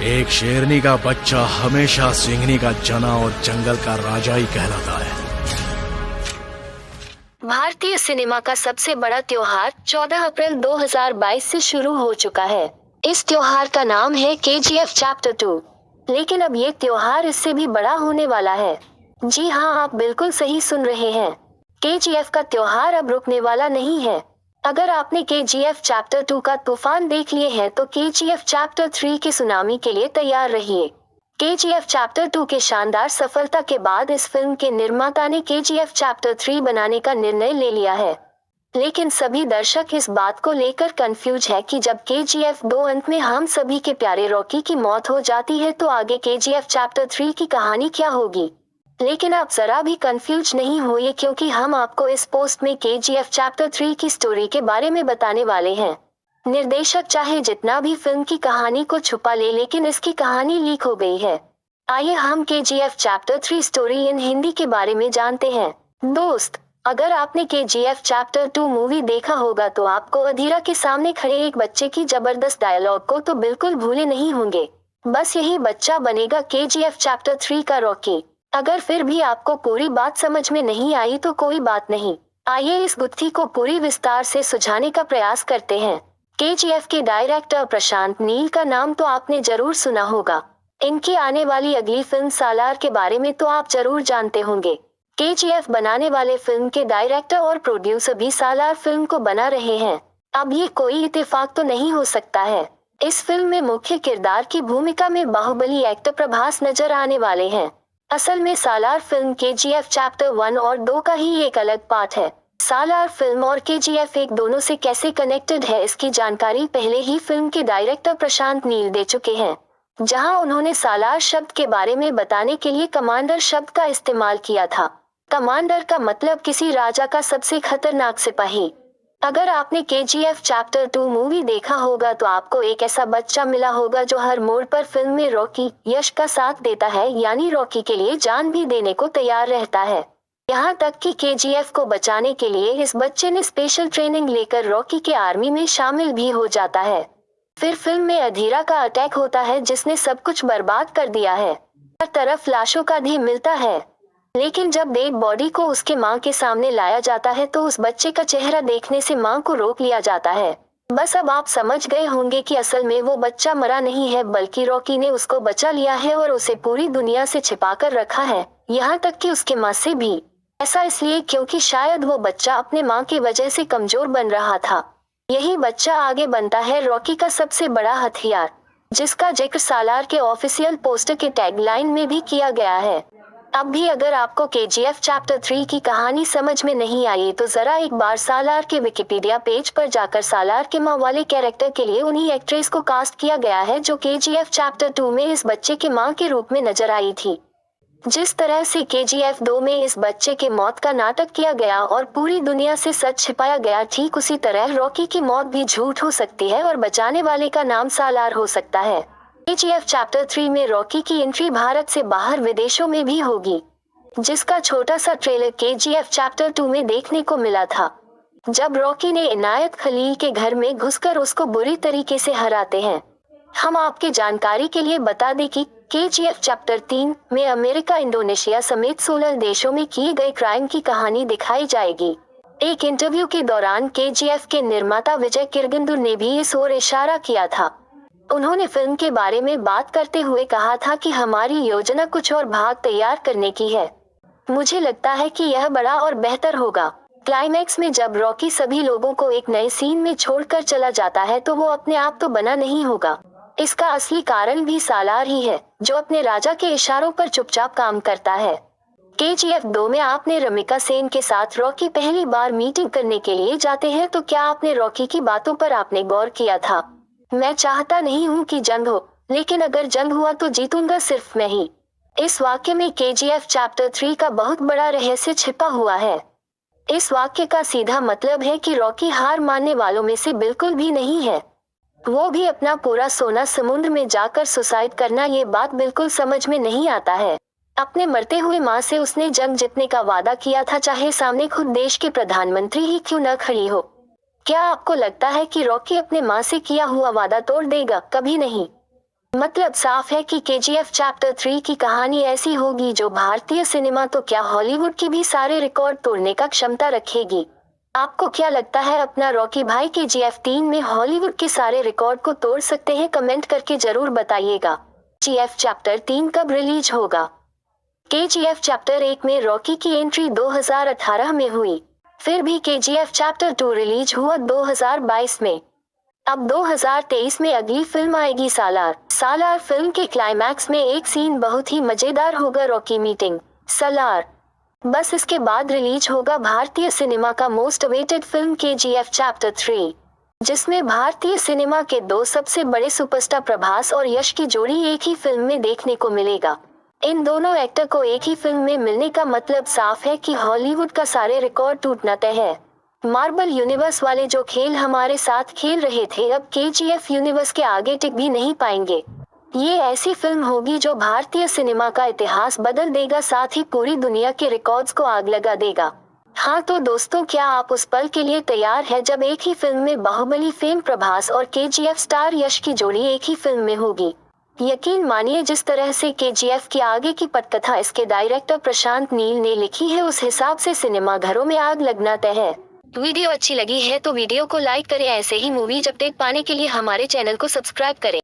एक शेरनी का बच्चा हमेशा सिंहनी का जना और जंगल का राजा ही कहलाता है। भारतीय सिनेमा का सबसे बड़ा त्योहार 14 अप्रैल 2022 से शुरू हो चुका है। इस त्योहार का नाम है KGF चैप्टर 2। लेकिन अब ये त्योहार इससे भी बड़ा होने वाला है। जी हाँ, आप बिल्कुल सही सुन रहे हैं। KGF का त्योहार अब रुकने वाला नहीं है। अगर आपने KGF चैप्टर 2 का तूफान देख लिए है तो KGF चैप्टर 3 के सुनामी के लिए तैयार रहिए। KGF चैप्टर 2 के शानदार सफलता के बाद इस फिल्म के निर्माता ने KGF चैप्टर 3 बनाने का निर्णय ले लिया है। लेकिन सभी दर्शक इस बात को लेकर कंफ्यूज है कि जब KGF 2 अंत में हम सभी के प्यारे रॉकी की मौत हो जाती है तो आगे KGF चैप्टर 3 की कहानी क्या होगी। लेकिन आप जरा भी कंफ्यूज नहीं होइए, क्योंकि हम आपको इस पोस्ट में KGF चैप्टर 3 की स्टोरी के बारे में बताने वाले हैं। निर्देशक चाहे जितना भी फिल्म की कहानी को छुपा ले, लेकिन इसकी कहानी लीक हो गई है। आइए हम KGF chapter 3 story in Hindi के बारे में जानते हैं। दोस्त, अगर आपने KGF चैप्टर 2 मूवी देखा होगा तो आपको अधीरा के सामने खड़े एक बच्चे की जबरदस्त डायलॉग को तो बिल्कुल भूले नहीं होंगे। बस यही बच्चा बनेगा KGF चैप्टर 3 का रॉकी। अगर फिर भी आपको पूरी बात समझ में नहीं आई तो कोई बात नहीं, आइए इस गुत्थी को पूरी विस्तार से सुझाने का प्रयास करते हैं। KGF के डायरेक्टर प्रशांत नील का नाम तो आपने जरूर सुना होगा। इनकी आने वाली अगली फिल्म सालार के बारे में तो आप जरूर जानते होंगे। KGF बनाने वाले फिल्म के डायरेक्टर और प्रोड्यूसर भी सालार फिल्म को बना रहे हैं। अब ये कोई इत्तेफाक तो नहीं हो सकता है। इस फिल्म में मुख्य किरदार की भूमिका में बाहुबली एक्टर प्रभास नजर आने वाले हैं। असल में सालार फिल्म KGF चैप्टर 1 और 2 का ही एक अलग पार्ट है। सालार फिल्म और KGF 1 दोनों से कैसे कनेक्टेड है, इसकी जानकारी पहले ही फिल्म के डायरेक्टर प्रशांत नील दे चुके हैं, जहां उन्होंने सालार शब्द के बारे में बताने के लिए कमांडर शब्द का इस्तेमाल किया था। कमांडर का मतलब किसी राजा का सबसे खतरनाक सिपाही। अगर आपने KGF चैप्टर 2 मूवी देखा होगा तो आपको एक ऐसा बच्चा मिला होगा जो हर मोड़ पर फिल्म में रॉकी यश का साथ देता है, यानी रॉकी के लिए जान भी देने को तैयार रहता है। यहाँ तक कि KGF को बचाने के लिए इस बच्चे ने स्पेशल ट्रेनिंग लेकर रॉकी के आर्मी में शामिल भी हो जाता है। फिर फिल्म में अधीरा का अटैक होता है जिसने सब कुछ बर्बाद कर दिया है। हर तरफ लाशों का ढेर मिलता है, लेकिन जब डेड बॉडी को उसके माँ के सामने लाया जाता है तो उस बच्चे का चेहरा देखने से माँ को रोक लिया जाता है। बस अब आप समझ गए होंगे कि असल में वो बच्चा मरा नहीं है, बल्कि रॉकी ने उसको बचा लिया है और उसे पूरी दुनिया से छिपा कर रखा है, यहाँ तक कि उसके माँ से भी। ऐसा इसलिए क्योंकि शायद वो बच्चा अपने माँ की वजह से कमजोर बन रहा था। यही बच्चा आगे बनता है रॉकी का सबसे बड़ा हथियार, जिसका जिक्र सालार के ऑफिशियल पोस्टर के टैगलाइन में भी किया गया है। अब भी अगर आपको KGF चैप्टर 3 की कहानी समझ में नहीं आई तो जरा एक बार सालार के विकिपीडिया पेज पर जाकर सालार के माँ वाले कैरेक्टर के लिए उन्हीं एक्ट्रेस को कास्ट किया गया है जो KGF चैप्टर 2 में इस बच्चे के माँ के रूप में नजर आई थी। जिस तरह से KGF 2 में इस बच्चे के मौत का नाटक किया गया और पूरी दुनिया से सच छिपाया गया, ठीक उसी तरह रॉकी की मौत भी झूठ हो सकती है और बचाने वाले का नाम सालार हो सकता है। KGF चैप्टर 3 में रॉकी की एंट्री भारत से बाहर विदेशों में भी होगी, जिसका छोटा सा ट्रेलर KGF चैप्टर 2 में देखने को मिला था, जब रॉकी ने इनायत खलील के घर में घुसकर उसको बुरी तरीके से हराते हैं। हम आपके जानकारी के लिए बता दें कि KGF चैप्टर 3 में अमेरिका, इंडोनेशिया समेत 16 देशों में किए गए क्राइम की कहानी दिखाई जाएगी। एक इंटरव्यू के दौरान KGF के निर्माता विजय किरगंदुर ने भी इस ओर इशारा किया था। उन्होंने फिल्म के बारे में बात करते हुए कहा था कि हमारी योजना कुछ और भाग तैयार करने की है। मुझे लगता है कि यह बड़ा और बेहतर होगा। क्लाइमैक्स में जब रॉकी सभी लोगों को एक नए सीन में छोड़कर चला जाता है तो वो अपने आप तो बना नहीं होगा। इसका असली कारण भी सालार ही है, जो अपने राजा के इशारों पर चुपचाप काम करता है। KGF 2 में आपने रमिका सेन के साथ रॉकी पहली बार मीटिंग करने के लिए जाते हैं, तो क्या आपने रॉकी की बातों पर आपने गौर किया था? मैं चाहता नहीं हूँ कि जंग हो, लेकिन अगर जंग हुआ तो जीतूंगा सिर्फ मैं ही। इस वाक्य में KGF चैप्टर 3 का बहुत बड़ा रहस्य छिपा हुआ है। इस वाक्य का सीधा मतलब है कि रॉकी हार मानने वालों में से बिल्कुल भी नहीं है। वो भी अपना पूरा सोना समुद्र में जाकर सुसाइड करना, ये बात बिल्कुल समझ में नहीं आता है। अपने मरते हुए माँ से उसने जंग जीतने का वादा किया था, चाहे सामने खुद देश के प्रधानमंत्री ही क्यों न खड़ी हो। क्या आपको लगता है कि रॉकी अपने माँ से किया हुआ वादा तोड़ देगा? कभी नहीं। मतलब साफ है कि KGF चैप्टर 3 की कहानी ऐसी होगी जो भारतीय सिनेमा तो क्या हॉलीवुड की भी सारे रिकॉर्ड तोड़ने का क्षमता रखेगी। आपको क्या लगता है अपना रॉकी भाई KGF 3 में हॉलीवुड के सारे रिकॉर्ड को तोड़ सकते हैं? कमेंट करके जरूर बताइएगा। KGF चैप्टर 3 कब रिलीज होगा? KGF चैप्टर 1 में रॉकी की एंट्री 2018 में हुई, फिर भी KGF चैप्टर 2 रिलीज हुआ 2022 में। अब 2023 में अगली फिल्म आएगी सालार। सालार फिल्म के क्लाइमैक्स में एक सीन बहुत ही मजेदार होगा, रॉकी मीटिंग सालार। बस इसके बाद रिलीज होगा भारतीय सिनेमा का most awaited film KGF chapter 3, जिसमें भारतीय सिनेमा के दो सबसे बड़े सुपरस्टार प्रभास और यश की जोड़ी एक ही फिल्म में देखने को मिलेगा। इन दोनों एक्टर को एक ही फिल्म में मिलने का मतलब साफ है कि हॉलीवुड का सारे रिकॉर्ड टूटना तय है। मार्वल यूनिवर्स वाले जो खेल हमारे साथ खेल रहे थे अब KGF यूनिवर्स के आगे टिक भी नहीं पाएंगे। ये ऐसी फिल्म होगी जो भारतीय सिनेमा का इतिहास बदल देगा, साथ ही पूरी दुनिया के रिकॉर्ड्स को आग लगा देगा। हाँ तो दोस्तों, क्या आप उस पल के लिए तैयार है जब एक ही फिल्म में बाहुबली फेम प्रभास और KGF स्टार यश की जोड़ी एक ही फिल्म में होगी? यकीन मानिए, जिस तरह से KGF की आगे की पटकथा इसके डायरेक्टर प्रशांत नील ने लिखी है उस हिसाब से सिनेमा घरों में आग लगना तय है। वीडियो अच्छी लगी है तो वीडियो को लाइक करें। ऐसे ही मूवीज अपडेट पाने के लिए हमारे चैनल को सब्सक्राइब करें।